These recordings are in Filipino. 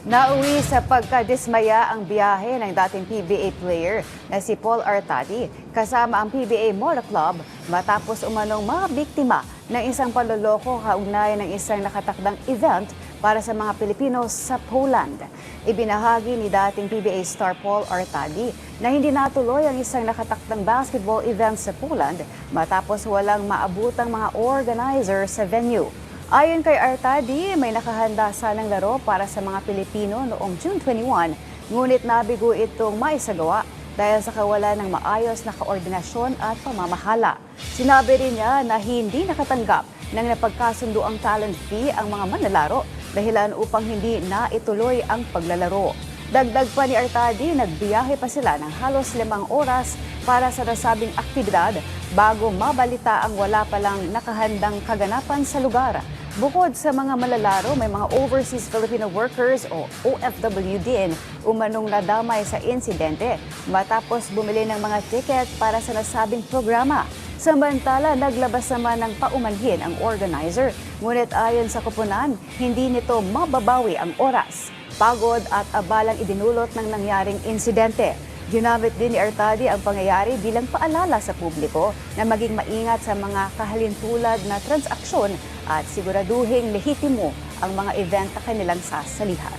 Nauwi sa pagkadismaya ang biyahe ng dating PBA player na si Paul Artadi kasama ang PBA Motor Club matapos umanong mga biktima ng isang panloloko kaugnay ng isang nakatakdang event para sa mga Pilipino sa Poland. Ibinahagi ni dating PBA star Paul Artadi na hindi natuloy ang isang nakatakdang basketball event sa Poland matapos walang maabutang mga organizer sa venue. Ayon kay Artadi, may nakahanda sanang laro para sa mga Pilipino noong June 21, ngunit nabigo itong maisagawa dahil sa kawalan ng maayos na koordinasyon at pamamahala. Sinabi rin niya na hindi nakatanggap ng napagkasundo ang talent fee ang mga manlalaro dahilan upang hindi naituloy ang paglalaro. Dagdag pa ni Artadi, nagbiyahe pa sila ng halos 5 oras para sa nasabing aktibidad bago mabalita ang wala palang nakahandang kaganapan sa lugar. Bukod sa mga malalaro, may mga Overseas Filipino Workers o OFW din umanong nadamay sa insidente matapos bumili ng mga ticket para sa nasabing programa. Samantala, naglabas naman ng paumanhin ang organizer, ngunit ayon sa koponan, hindi nito mababawi ang oras, pagod at abalang idinulot ng nangyaring insidente. Ginamit din ni Artadi ang pangyayari bilang paalala sa publiko na maging maingat sa mga kahalintulad na transaksyon at siguraduhing lehitimo ang mga event na kanilang sasalihan.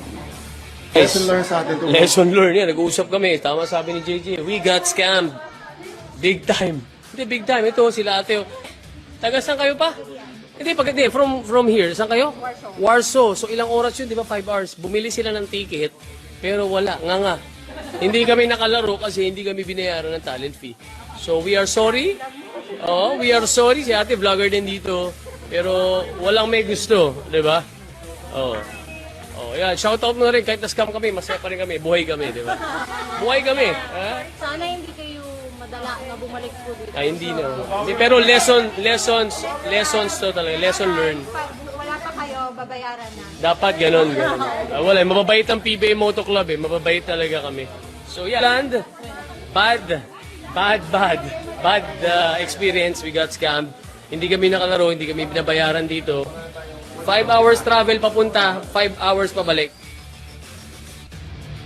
Lesson learned sa atin. Lesson learned yan. Nag-uusap kami. Tama sabi ni JJ. We got scammed. Big time. Hindi, big time. Ito, sila ate. Taga saan kayo pa? Hindi, from here. Saan kayo? Warsaw. So, ilang oras yun, di ba? 5 hours. Bumili sila ng ticket, pero wala. Nga. Hindi kami nakalaro kasi hindi kami binayaran ng talent fee. So, we are sorry. Oh, we are sorry. Si ate, vlogger din dito. Pero walang may gusto, di ba? Oh. Oh, yan. Shoutout mo na rin. Kahit na-scam kami, masaya pa rin kami. Buhay kami, di ba? Buhay kami. Ha? Sana hindi kayo madala na bumalik po dito. Ay, hindi na. Hindi, pero lessons to talaga. Lesson learned. Pag wala pa kayo, babayaran na. Dapat ganun. Wala, mababait ang PBA Motor Club eh. Mababait talaga kami. So, yeah. Land, bad experience. We got scammed. Hindi kami nakalaro, hindi kami binabayaran dito. 5 hours travel papunta, 5 hours pabalik.